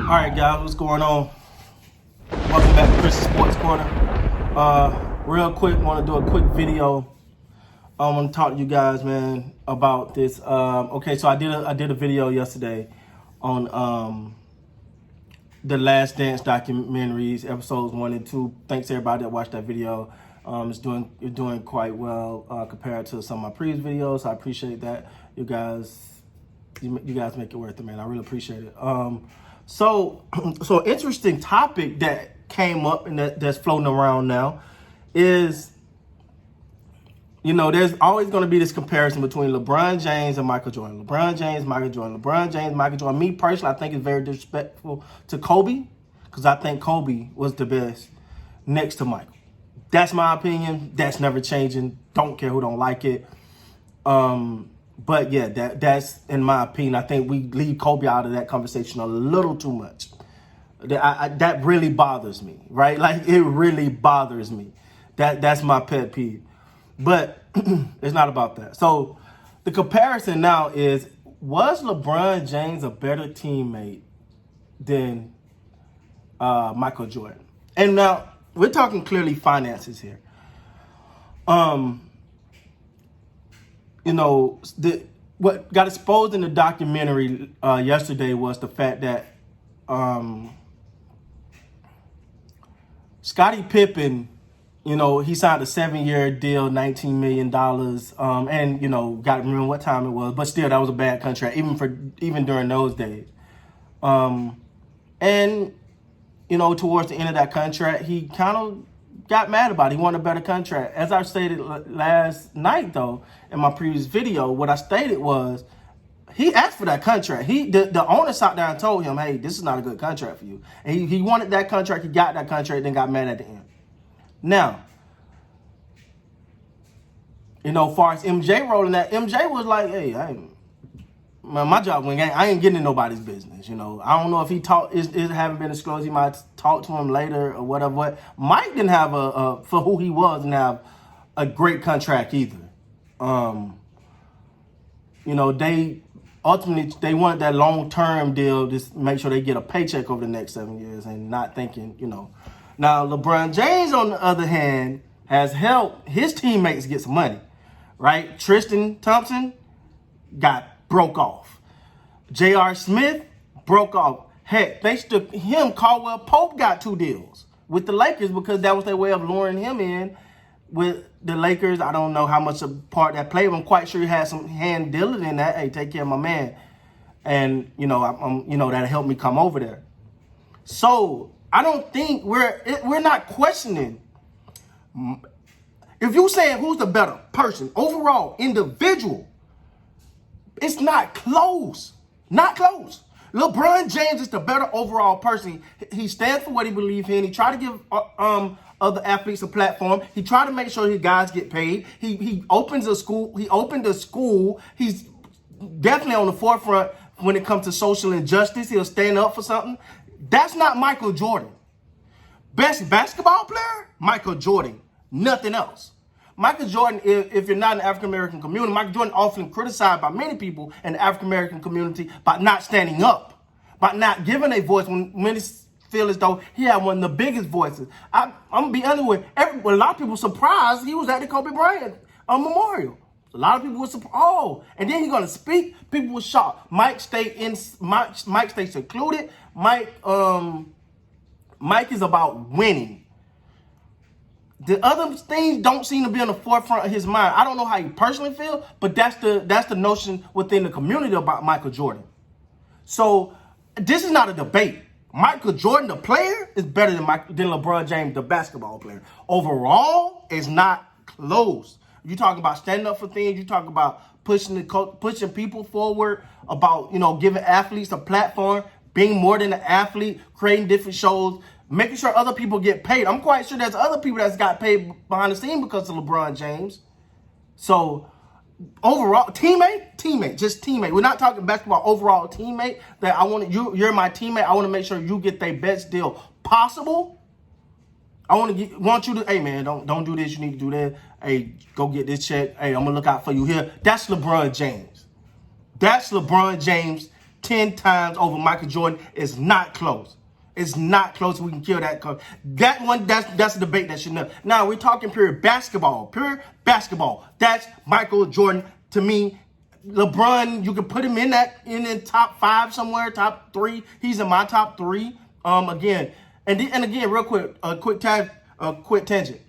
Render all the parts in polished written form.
All right, guys, what's going on? Welcome back to Chris's Sports Corner. Real quick, want to do a quick video. I want to talk to you guys, man, about this. Okay, so I did a video yesterday on the Last Dance documentaries, episodes 1 and 2. Thanks to everybody that watched that video. It's doing quite well compared to some of my previous videos. I appreciate that. You guys make it worth it, man. I really appreciate it. So interesting topic that came up and that's floating around now is, you know, there's always going to be this comparison between LeBron James and Michael Jordan. LeBron James, Michael Jordan. LeBron James, Michael Jordan. Me personally, I think it's very disrespectful to Kobe because I think Kobe was the best next to Michael. That's my opinion. That's never changing. Don't care who don't like it. But yeah, that's in my opinion. I think we leave Kobe out of that conversation a little too much. That really bothers me, right? Like, it really bothers me. That's my pet peeve. But it's not about that. So the comparison now is, was LeBron James a better teammate than Michael Jordan? And now we're talking clearly finances here. You know, what got exposed in the documentary yesterday was the fact that Scottie Pippen, you know, he signed a 7-year deal, $19 million, and, you know, got to remember what time it was, but still, that was a bad contract, even during those days. And, you know, towards the end of that contract, he kind of got mad about it. He wanted a better contract. As I stated last night, though, in my previous video, what I stated was he asked for that contract. The owner sat down and told him, hey, this is not a good contract for you. And he wanted that contract. He got that contract, then got mad at the end. Now, you know, as far as MJ rolling that, MJ was like, hey, my job, I ain't getting in nobody's business, you know. I don't know if he it haven't been disclosed. He might talk to him later or whatever. What Mike didn't have for who he was, didn't have a great contract either. You know, they ultimately wanted that long-term deal, just make sure they get a paycheck over the next 7 years and not thinking, you know. Now, LeBron James, on the other hand, has helped his teammates get some money, right? Tristan Thompson broke off. J.R. Smith broke off. Heck, thanks to him, Caldwell Pope got 2 deals with the Lakers because that was their way of luring him in with the Lakers. I don't know how much a part that played, but I'm quite sure he had some hand dealing in that. Hey, take care of my man. And, you know, you know, that helped me come over there. So I don't think we're not questioning. If you're saying who's the better person, overall, individual, it's not close. Not close. LeBron James is the better overall person. He stands for what he believes in. He tried to give other athletes a platform. He tried to make sure his guys get paid. He opens a school. He opened a school. He's definitely on the forefront when it comes to social injustice. He'll stand up for something. That's not Michael Jordan. Best basketball player? Michael Jordan. Nothing else. Michael Jordan, if you're not in the African-American community, Michael Jordan often criticized by many people in the African-American community by not standing up, by not giving a voice when many feel as though he had one of the biggest voices. I'm going to be honest with you, a lot of people surprised he was at the Kobe Bryant memorial. A lot of people were surprised. Oh, and then he's going to speak. People were shocked. Mike stayed secluded. Mike is about winning. The other things don't seem to be on the forefront of his mind. I don't know how he personally feels, but that's the notion within the community about Michael Jordan. So this is not a debate. Michael Jordan, the player, is better than LeBron James, the basketball player. Overall, it's not close. You talking about standing up for things. You talking about pushing people forward. About, you know, giving athletes a platform, being more than an athlete, creating different shows, making sure other people get paid. I'm quite sure there's other people that's got paid behind the scene because of LeBron James. So overall, teammate, just teammate. We're not talking basketball. Overall, teammate. That you're my teammate. I want to make sure you get the best deal possible. I want you to, hey man, don't do this. You need to do that. Hey, go get this check. Hey, I'm gonna look out for you here. That's LeBron James. That's LeBron James' 10 times over Michael Jordan. It's not close. It's not close. We can kill that. That one, that's a debate that should know. Now, we're talking pure basketball. Pure basketball. That's Michael Jordan. To me, LeBron, you can put him in the top 5 somewhere, top 3. He's in my top 3. Again, and again, real quick, a quick tangent.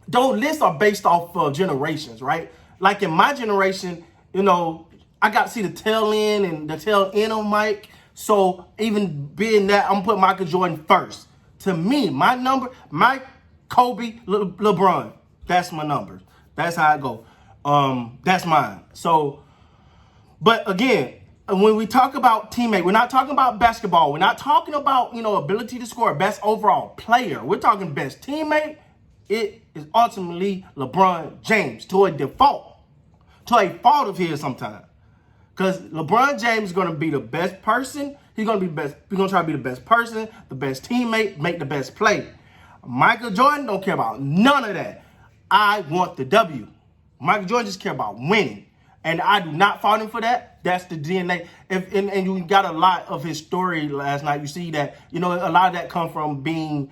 Those lists are based off of generations, right? Like in my generation, I got to see the tail end and the tail end of Mike. So even being that, I'm going to put Michael Jordan first. To me, my number, Mike, Kobe, LeBron, that's my numbers. That's how I go. That's mine. So, but again, when we talk about teammate, we're not talking about basketball. We're not talking about, ability to score, best overall player. We're talking best teammate. It is ultimately LeBron James to a default, to a fault of his sometimes. Because LeBron James is going to be the best person. He's going to be best. He's going to try to be the best person, the best teammate, make the best play. Michael Jordan don't care about none of that. I want the W. Michael Jordan just care about winning. And I do not fault him for that. That's the DNA. And you got a lot of his story last night. You see that, a lot of that come from being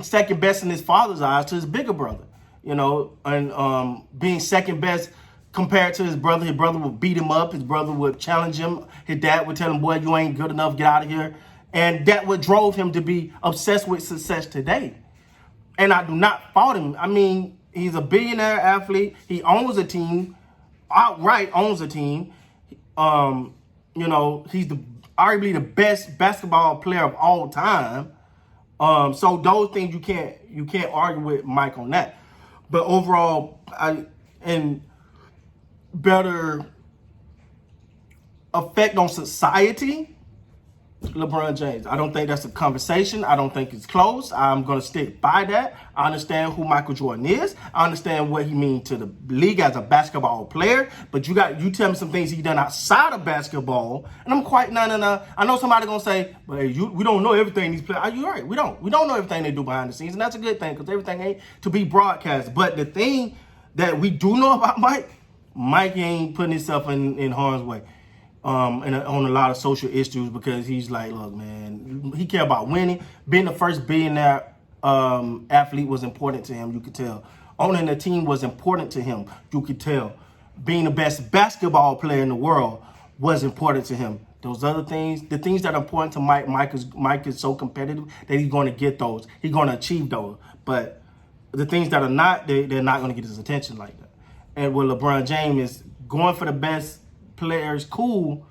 second best in his father's eyes to his bigger brother. And being second best compared to his brother. His brother would beat him up. His brother would challenge him. His dad would tell him, boy, you ain't good enough. Get out of here. And that what drove him to be obsessed with success today. And I do not fault him. I mean, he's a billionaire athlete. He owns a team. Outright owns a team. He's arguably the best basketball player of all time. So those things you can't argue with Mike on that. But overall, better effect on society, LeBron James. I don't think that's a conversation. I don't think it's close. I'm going to stick by that. I understand who Michael Jordan is. I understand what he means to the league as a basketball player. But you tell me some things he done outside of basketball, and I'm quite no. I know somebody going to say, but hey, we don't know everything these players. Are you right? We don't know everything they do behind the scenes, and that's a good thing because everything ain't to be broadcast. But the thing that we do know about Mike ain't putting himself in harm's way. On a lot of social issues because he's like, look, man, he care about winning. Being the first billionaire athlete was important to him, you could tell. Owning a team was important to him, you could tell. Being the best basketball player in the world was important to him. Those other things, the things that are important to Mike is so competitive that he's going to get those. He's going to achieve those. But the things that are not, they're not going to get his attention like that. And with LeBron James is going for the best players, cool,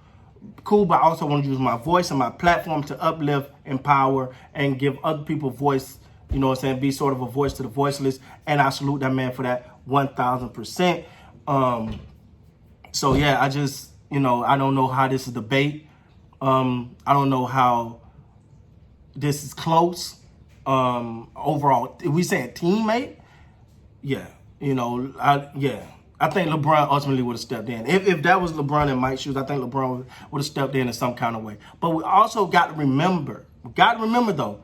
but I also want to use my voice and my platform to uplift, empower, and give other people voice, be sort of a voice to the voiceless, and I salute that man for that 1,000%. So yeah, I just, I don't know how this is a debate. I don't know how this is close. Overall, if we saying teammate, yeah, I think LeBron ultimately would have stepped in. If that was LeBron in Mike's shoes, I think LeBron would have stepped in some kind of way. But we also got to remember though,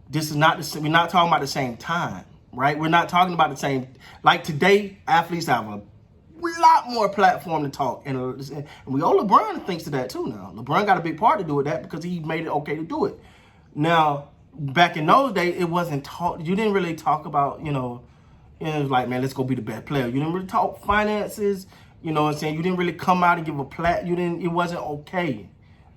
this is not we're not talking about the same time, right? We're not talking about the same. Like today, athletes have a lot more platform to talk, and we owe LeBron thanks to that too. Now LeBron got a big part to do with that because he made it okay to do it. Now back in those days, it wasn't talk. You didn't really talk about it was like, man, let's go be the best player. You didn't really talk finances, you know what I'm saying? You didn't really come out and give a it wasn't okay,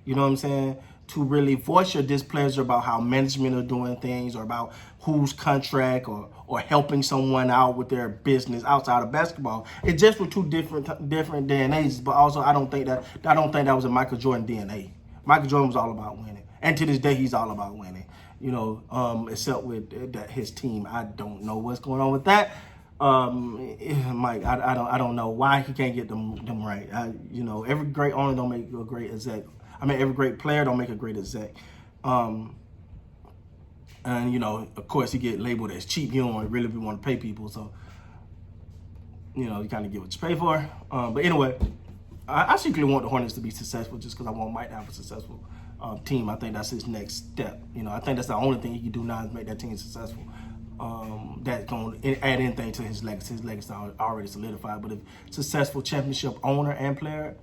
you know what I'm saying, to really voice your displeasure about how management are doing things or about whose contract or helping someone out with their business outside of basketball. It just were two different DNAs, but also I don't think that was a Michael Jordan DNA. Michael Jordan was all about winning. And to this day, he's all about winning. Except with his team. I don't know what's going on with that. Mike, I don't know why he can't get them right. Every great owner don't make a great exec. Every great player don't make a great exec. And of course, he get labeled as cheap. You don't really want to pay people, so you kind of get what you pay for. But anyway, I secretly want the Hornets to be successful just because I want Mike to have a successful team. I think that's his next step. I think that's the only thing he can do now is make that team successful. That's going to add anything to his legacy. His legacy is already solidified. But if successful championship owner and player,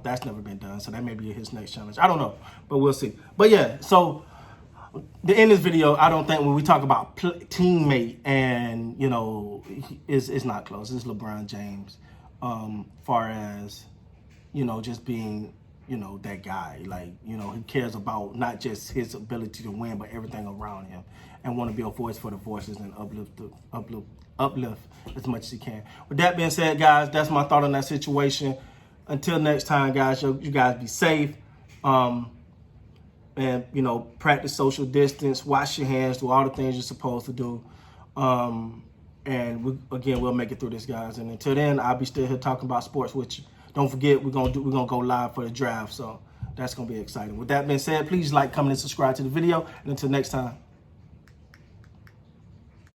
That's never been done, so that may be his next challenge. I don't know, but we'll see. But yeah, so to end this video, I don't think when we talk about teammate and, you know, it's not close. It's LeBron James, far as, you know, just being, you know, that guy. Like, you know, he cares about not just his ability to win, but everything around him, and want to be a voice for the voiceless and uplift as much as he can. With that being said, guys, that's my thought on that situation. Until next time, guys, you guys be safe. And, you know, practice social distance, wash your hands, do all the things you're supposed to do. And we'll make it through this, guys. And until then, I'll be still here talking about sports with you. Don't forget, we're gonna go live for the draft, so that's gonna be exciting. With that being said, please like, comment, and subscribe to the video. And until next time.